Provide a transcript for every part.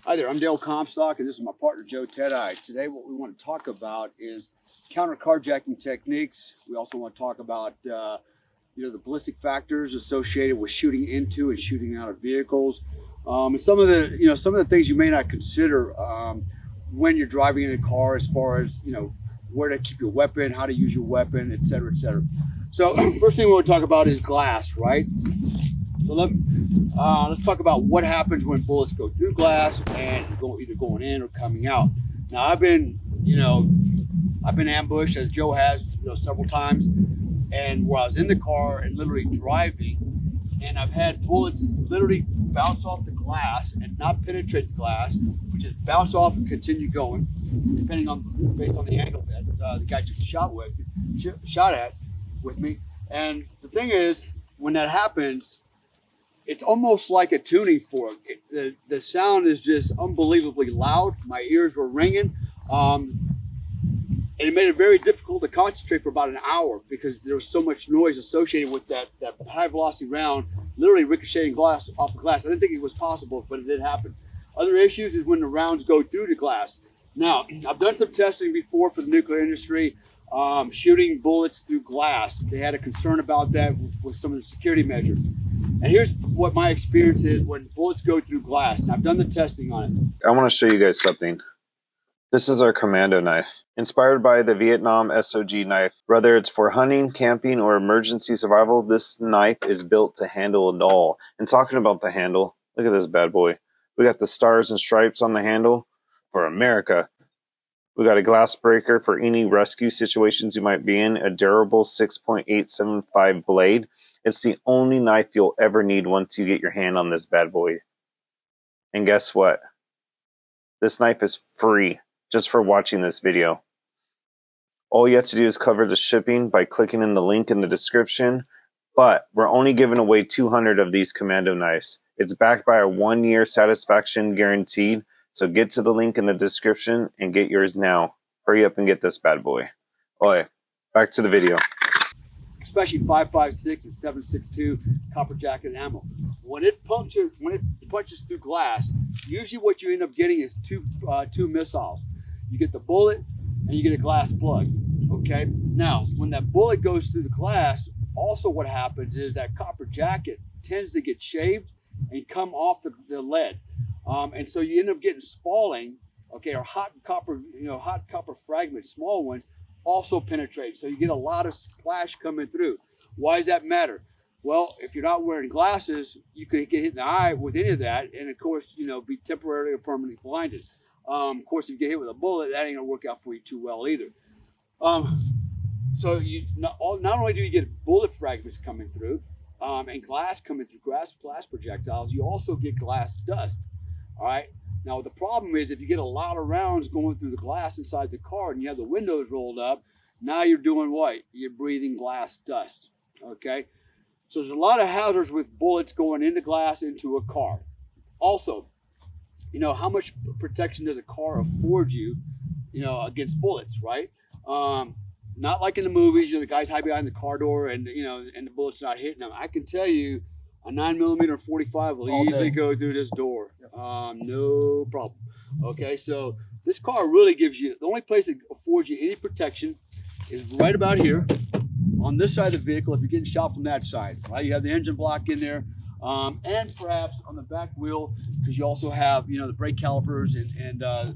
Hi there, I'm Dale Comstock, and this is my partner Joe Teti. Today what we want to talk about is counter carjacking techniques. We also want to talk about the ballistic factors associated with shooting into and shooting out of vehicles, and some of the things you may not consider when you're driving in a car, as far as where to keep your weapon, how to use your weapon, etc., etc. So first thing we want to talk about is glass, right? So let's talk about what happens when bullets go through glass and either going in or coming out. Now I've been ambushed, as Joe has, several times, and where I was in the car and literally driving, and I've had bullets literally bounce off the glass and not penetrate the glass, but just bounce off and continue going, based on the angle that the guy took a shot at with me. And the thing is, when that happens, it's almost like a tuning fork. The sound is just unbelievably loud. My ears were ringing. And it made it very difficult to concentrate for about an hour because there was so much noise associated with that high velocity round literally ricocheting glass off the glass. I didn't think it was possible, but it did happen. Other issues is when the rounds go through the glass. Now, I've done some testing before for the nuclear industry, shooting bullets through glass. They had a concern about that with some of the security measures. And here's what my experience is when bullets go through glass. And I've done the testing on it. I want to show you guys something. This is our Commando knife. Inspired by the Vietnam SOG knife. Whether it's for hunting, camping, or emergency survival, this knife is built to handle it all. And talking about the handle, look at this bad boy. We got the stars and stripes on the handle for America. We got a glass breaker for any rescue situations you might be in. A durable 6.875 blade. It's the only knife you'll ever need once you get your hand on this bad boy. And guess what? This knife is free just for watching this video. All you have to do is cover the shipping by clicking in the link in the description. But we're only giving away 200 of these Commando knives. It's backed by a 1-year satisfaction guaranteed. So get to the link in the description and get yours now. Hurry up and get this bad boy. Oi, back to the video. Especially 5.56 and 7.62 copper jacket ammo. When it punches through glass, usually what you end up getting is two missiles. You get the bullet and you get a glass plug. Okay. Now, when that bullet goes through the glass, also what happens is that copper jacket tends to get shaved and come off the lead, and so you end up getting spalling. Okay, or hot copper fragments, small ones, also penetrate. So you get a lot of splash coming through. Why does that matter? Well, if you're not wearing glasses, you could get hit in the eye with any of that, and of course, be temporarily or permanently blinded. Of course, if you get hit with a bullet, that ain't gonna work out for you too well either. So you not only do you get bullet fragments coming through, and glass coming through, glass projectiles, you also get glass dust. All right. Now, the problem is if you get a lot of rounds going through the glass inside the car and you have the windows rolled up, now you're doing what? You're breathing glass dust, okay? So there's a lot of hazards with bullets going into glass into a car. Also, how much protection does a car afford you, against bullets, right? Not like in the movies, the guys hide behind the car door and the bullet's not hitting them. I can tell you, a 9mm 45 will easily go through this door. No problem. Okay, so this car really gives you, the only place that affords you any protection is right about here on this side of the vehicle if you're getting shot from that side. Right, you have the engine block in there, and perhaps on the back wheel, because you also have the brake calipers and the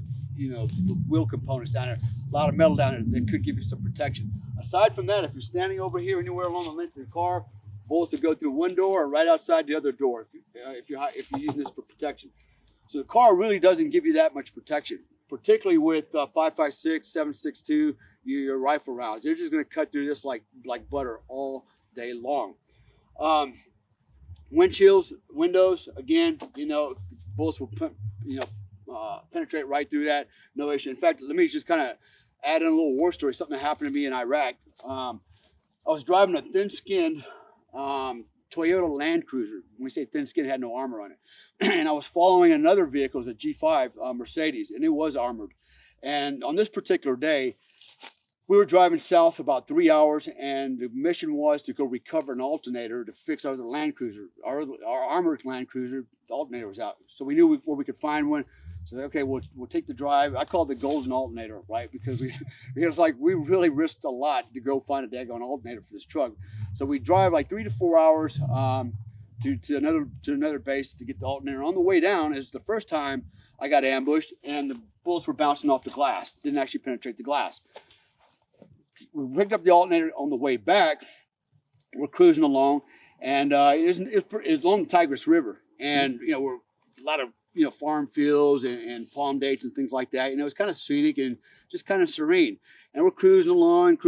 wheel components down there. A lot of metal down there that could give you some protection. Aside from that, if you're standing over here anywhere along the length of the car, bullets will go through one door or right outside the other door if you're using this for protection. So the car really doesn't give you that much protection, particularly with 5.56, 7.62, your rifle rounds. They're just going to cut through this like butter all day long. Windshields, windows, again, bullets will penetrate right through that. No issue. In fact, let me just kind of add in a little war story. Something that happened to me in Iraq. I was driving a thin-skinned Toyota Land Cruiser. When we say thin skin, it had no armor on it. And I was following another vehicle, it was a G5 Mercedes, and it was armored. And on this particular day, we were driving south about 3 hours, and the mission was to go recover an alternator to fix our other Land Cruiser. Our armored Land Cruiser, the alternator was out. So we knew where we could find one. So okay, we'll take the drive. I call it the golden alternator, right? Because because like we really risked a lot to go find a daggone alternator for this truck. So we drive like 3 to 4 hours to another base to get the alternator. On the way down is the first time I got ambushed and the bullets were bouncing off the glass. Didn't actually penetrate the glass. We picked up the alternator on the way back. We're cruising along, and it's along the Tigris River, and we're a lot of farm fields and palm dates and things like that. It's kind of scenic and just kind of serene. And we're cruising along,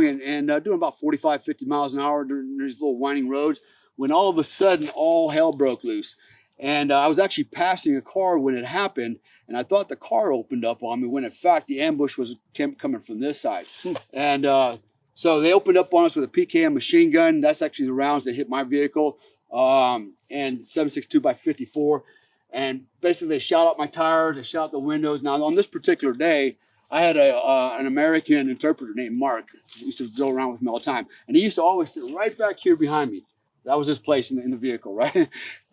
and doing about 45, 50 miles an hour during these little winding roads, when all of a sudden all hell broke loose. And I was actually passing a car when it happened, and I thought the car opened up on me, when in fact the ambush was coming from this side. And so they opened up on us with a PKM machine gun. That's actually the rounds that hit my vehicle, and 7.62 by 54. And basically they shot out my tires, they shot out the windows. Now on this particular day, I had an American interpreter named Mark who used to go around with me all the time. And he used to always sit right back here behind me. That was his place in the vehicle, right?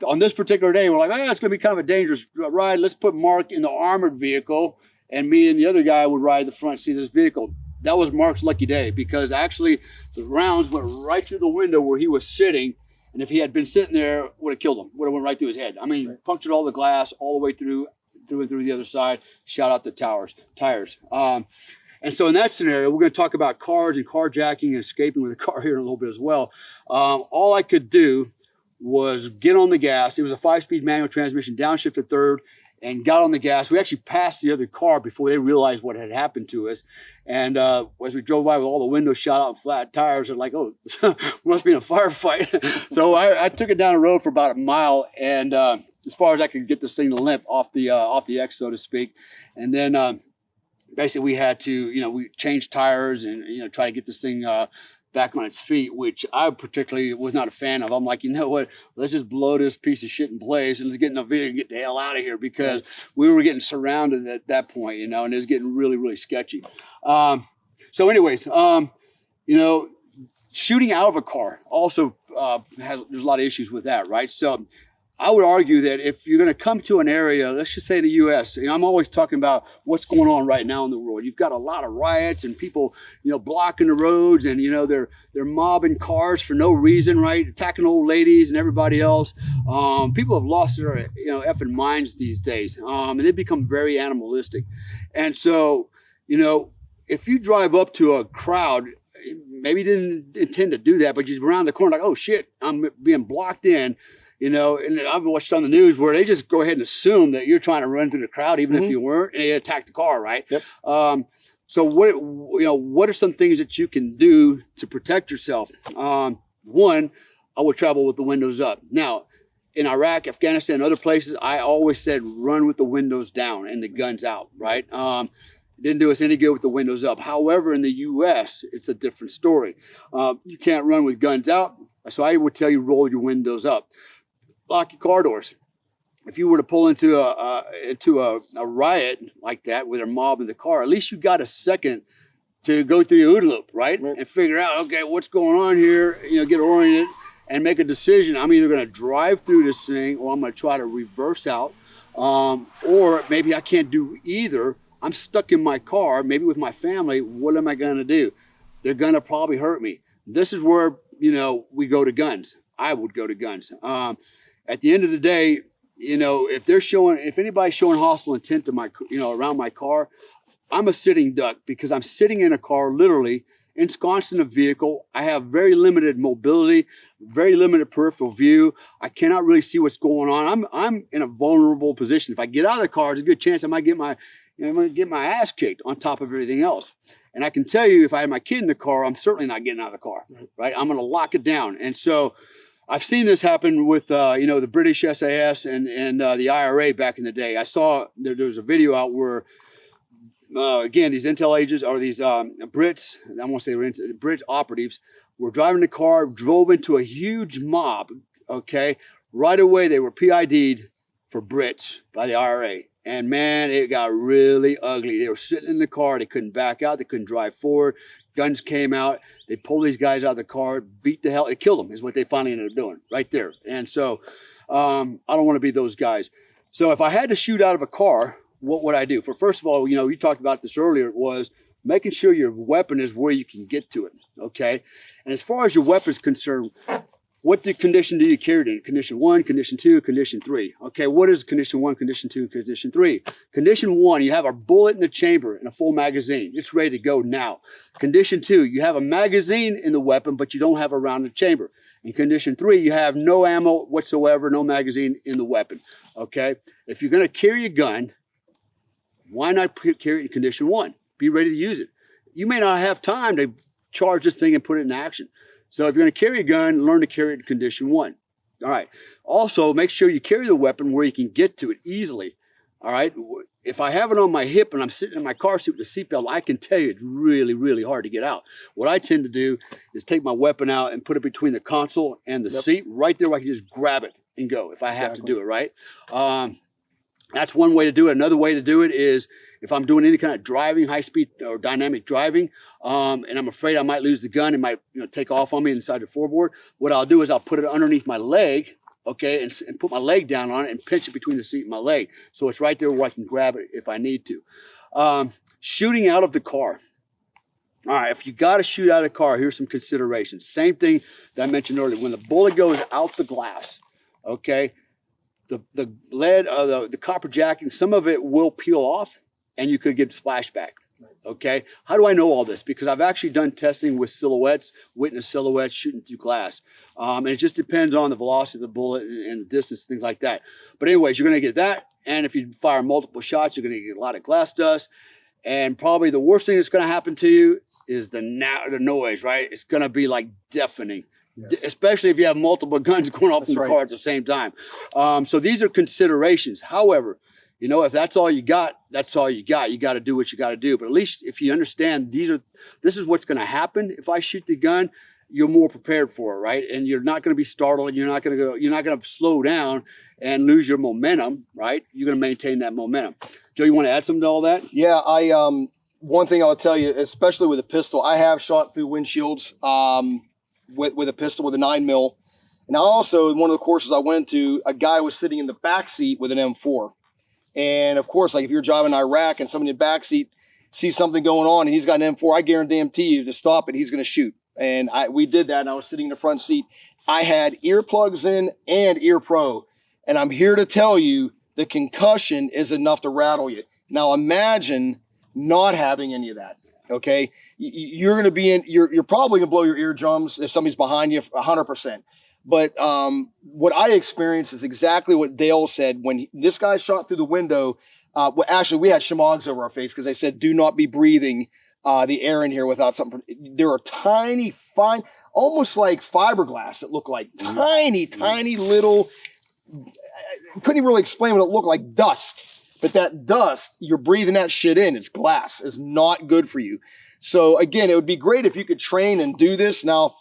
On this particular day, we're like, it's going to be kind of a dangerous ride. Let's put Mark in the armored vehicle, and me and the other guy would ride the front seat of this vehicle. That was Mark's lucky day, because actually the rounds went right through the window where he was sitting. And if he had been sitting there, would have killed him, would have went right through his head. I mean, right. Punctured all the glass all the way through the other side, shot out the tires. And so in that scenario, we're going to talk about cars and carjacking and escaping with a car here in a little bit as well. All I could do was get on the gas. It was a 5-speed manual transmission, downshifted third, and got on the gas. We actually passed the other car before they realized what had happened to us. And as we drove by with all the windows shot out and flat tires, they're like, oh, must be in a firefight. So I took it down the road for about a mile, and as far as I could get this thing to limp off the X, so to speak. And then basically we had to, we changed tires and, try to get this thing back on its feet, which I particularly was not a fan of. I'm like, you know what, let's just blow this piece of shit in place and let's get in a vehicle and get the hell out of here, because we were getting surrounded at that point, and it was getting really, really sketchy. So anyways, shooting out of a car also there's a lot of issues with that, right? So I would argue that if you're going to come to an area, let's just say the U.S., I'm always talking about what's going on right now in the world. You've got a lot of riots and people, blocking the roads, and, they're mobbing cars for no reason, right? Attacking old ladies and everybody else. People have lost their, effing minds these days, and they become very animalistic. And so, if you drive up to a crowd, maybe you didn't intend to do that, but you're around the corner like, oh shit, I'm being blocked in. And I've watched on the news where they just go ahead and assume that you're trying to run through the crowd, even if you weren't, and they attack the car, right? Yep. So what are some things that you can do to protect yourself? One, I would travel with the windows up. Now, in Iraq, Afghanistan, and other places, I always said run with the windows down and the guns out, right? It didn't do us any good with the windows up. However, in the U.S., it's a different story. You can't run with guns out, so I would tell you roll your windows up. Lock your car doors. If you were to pull into a riot like that with a mob in the car, at least you got a second to go through your OODA loop, right? And figure out, okay, what's going on here, get oriented and make a decision. I'm either going to drive through this thing, or I'm going to try to reverse out, or maybe I can't do either. I'm stuck in my car, maybe with my family. What am I going to do? They're going to probably hurt me. This is where, we go to guns. I would go to guns. At the end of the day, if anybody's showing hostile intent to my, around my car, I'm a sitting duck, because I'm sitting in a car, literally ensconced in a vehicle. I have very limited mobility, very limited peripheral view. I cannot really see what's going on. I'm in a vulnerable position. If I get out of the car, there's a good chance I might get my ass kicked on top of everything else. And I can tell you, if I had my kid in the car, I'm certainly not getting out of the car, right? I'm going to lock it down. And so I've seen this happen with, the British SAS and the IRA back in the day. I saw there was a video out where, again, these intel agents, or these Brits, I won't say the Brit operatives, were driving the car, drove into a huge mob, okay? Right away, they were PID'd for Brits by the IRA. And man, it got really ugly. They were sitting in the car. They couldn't back out. They couldn't drive forward. Guns came out. They pulled these guys out of the car, beat the hell. They killed them is what they finally ended up doing right there. And so I don't want to be those guys. So if I had to shoot out of a car, what would I do? First of all, you talked about this earlier, was making sure your weapon is where you can get to it, okay? And as far as your weapon's concerned, what condition do you carry it in? Condition 1, condition 2, condition 3. Okay, what is condition 1, condition 2, condition 3? Condition 1, you have a bullet in the chamber and a full magazine. It's ready to go now. Condition 2, you have a magazine in the weapon, but you don't have a round in the chamber. In condition 3, you have no ammo whatsoever, no magazine in the weapon. Okay, if you're going to carry a gun, why not carry it in condition 1? Be ready to use it. You may not have time to charge this thing and put it in action. So if you're going to carry a gun, learn to carry it in condition 1. All right. Also, make sure you carry the weapon where you can get to it easily. All right. If I have it on my hip and I'm sitting in my car seat with a seatbelt, I can tell you it's really, really hard to get out. What I tend to do is take my weapon out and put it between the console and the seat, right there where I can just grab it and go if I have to do it, right? That's one way to do it. Another way to do it is if I'm doing any kind of driving, high speed or dynamic driving, and I'm afraid I might lose the gun, it might take off on me inside the floorboard. What I'll do is I'll put it underneath my leg, okay, and put my leg down on it and pinch it between the seat and my leg. So it's right there where I can grab it if I need to. Shooting out of the car. All right, if you got to shoot out of the car, here's some considerations. Same thing that I mentioned earlier. When the bullet goes out the glass, okay, the lead, the copper jacking, some of it will peel off and you could get splashback. Okay. How do I know all this? Because I've actually done testing with silhouettes, witness silhouettes shooting through glass. And it just depends on the velocity of the bullet and the distance, things like that. But anyways, you're going to get that. And if you fire multiple shots, you're going to get a lot of glass dust. And probably the worst thing that's going to happen to you is the noise, right? It's going to be like deafening. Yes. Especially if you have multiple guns going off in the car at the same time. So these are considerations. However, if that's all you got, that's all you got. You got to do what you got to do. But at least if you understand this is what's going to happen if I shoot the gun, you're more prepared for it, right? And you're not going to be startled. You're not going to slow down and lose your momentum, right? You're going to maintain that momentum. Joe, you want to add something to all that? Yeah, one thing I'll tell you, especially with a pistol, I have shot through windshields. With a pistol with a 9mm. And also, one of the courses I went to, a guy was sitting in the back seat with an M4. And of course, like if you're driving Iraq and somebody in the back seat sees something going on and he's got an M4, I guarantee you to stop it, he's going to shoot. And we did that, and I was sitting in the front seat. I had earplugs in and ear pro. And I'm here to tell you the concussion is enough to rattle you. Now imagine not having any of that. Okay, you're going to be you're probably going to blow your eardrums if somebody's behind you 100%. But what I experienced is exactly what Dale said when this guy shot through the window. Actually, we had shamogs over our face because they said, do not be breathing the air in here without something. There are tiny, fine, almost like fiberglass that look like tiny little, I couldn't even really explain what it looked like, dust. But that dust, you're breathing that shit in. It's glass. It's not good for you. So again, it would be great if you could train and do this. Now,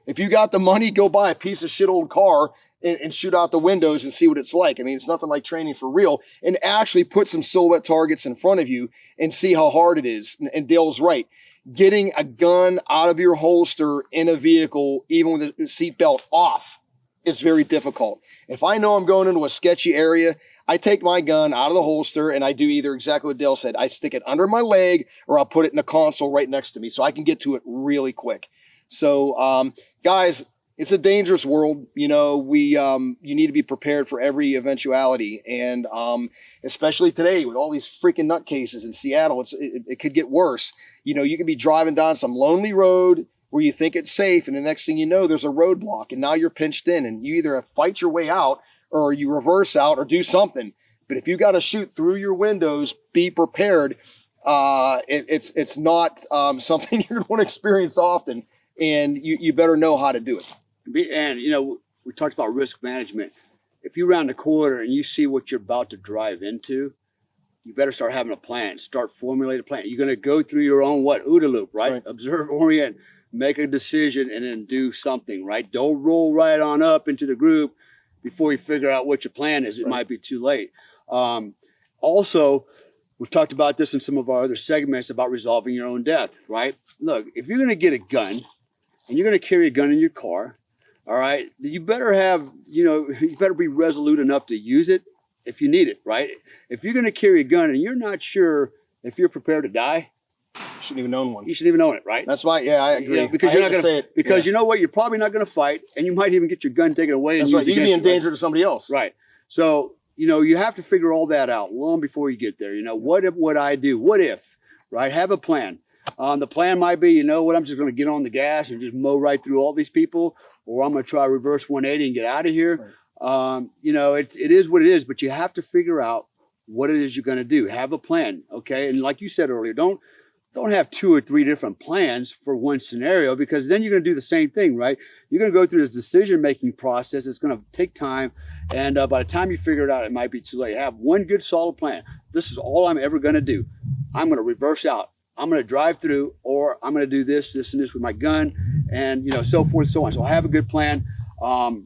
if you got the money, go buy a piece of shit old car and shoot out the windows and see what it's like. I mean, it's nothing like training for real. And actually put some silhouette targets in front of you and see how hard it is. And Dale's right. Getting a gun out of your holster in a vehicle, even with the seatbelt off, is very difficult. If I know I'm going into a sketchy area, I take my gun out of the holster and I do either exactly what Dale said. I stick it under my leg or I'll put it in a console right next to me so I can get to it really quick. So, guys, it's a dangerous world. You need to be prepared for every eventuality. And especially today with all these freaking nutcases in Seattle, it could get worse. You could be driving down some lonely road where you think it's safe, and the next thing you know, there's a roadblock, and now you're pinched in, and you either have to fight your way out or you reverse out or do something. But if you got to shoot through your windows, be prepared. It's not something you're going to want to experience often, and you better know how to do it. And, we talked about risk management. If you round the corner and you see what you're about to drive into, you better start having a plan. Start formulating a plan. You're going to go through your own OODA loop, right? Observe, orient, make a decision, and then do something, right? Don't roll right on up into the group before you figure out what your plan is. It might be too late. Also, we've talked about this in some of our other segments about resolving your own death, right? Look, if you're going to get a gun and you're going to carry a gun in your car, all right, you better have, you better be resolute enough to use it if you need it, right? If you're going to carry a gun and you're not sure if you're prepared to die, Shouldn't even own one. you shouldn't even own it, right? That's why, yeah, I agree. Yeah, because I you're hate not to going say to, it. because Yeah. you know what, you're probably not going to fight, and you might even get your gun taken away. And That's right. used You could be in against you, right? danger to somebody else. Right. So, you know, you have to figure all that out long before you get there. You know, what if, would I do? What if, right? Have a plan. The plan might be, you know what, I'm just going to get on the gas and just mow right through all these people, or I'm going to try reverse 180 and get out of here. Right. You know, it is what it is, but you have to figure out what it is you're going to do. Have a plan. Okay. And like you said earlier, don't have 2 or 3 different plans for one scenario, because then you're going to do the same thing, right? You're going to go through this decision-making process. It's going to take time. And by the time you figure it out, it might be too late. Have one good solid plan. This is all I'm ever going to do. I'm going to reverse out. I'm going to drive through, or I'm going to do this, this, and this with my gun, and, you know, so forth and so on. So I have a good plan.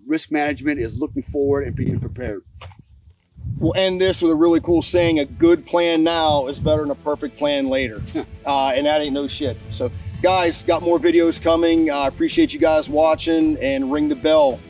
Risk management is looking forward and being prepared. We'll end this with a really cool saying: a good plan now is better than a perfect plan later. And that ain't no shit. So guys, got more videos coming. I appreciate you guys watching, and ring the bell.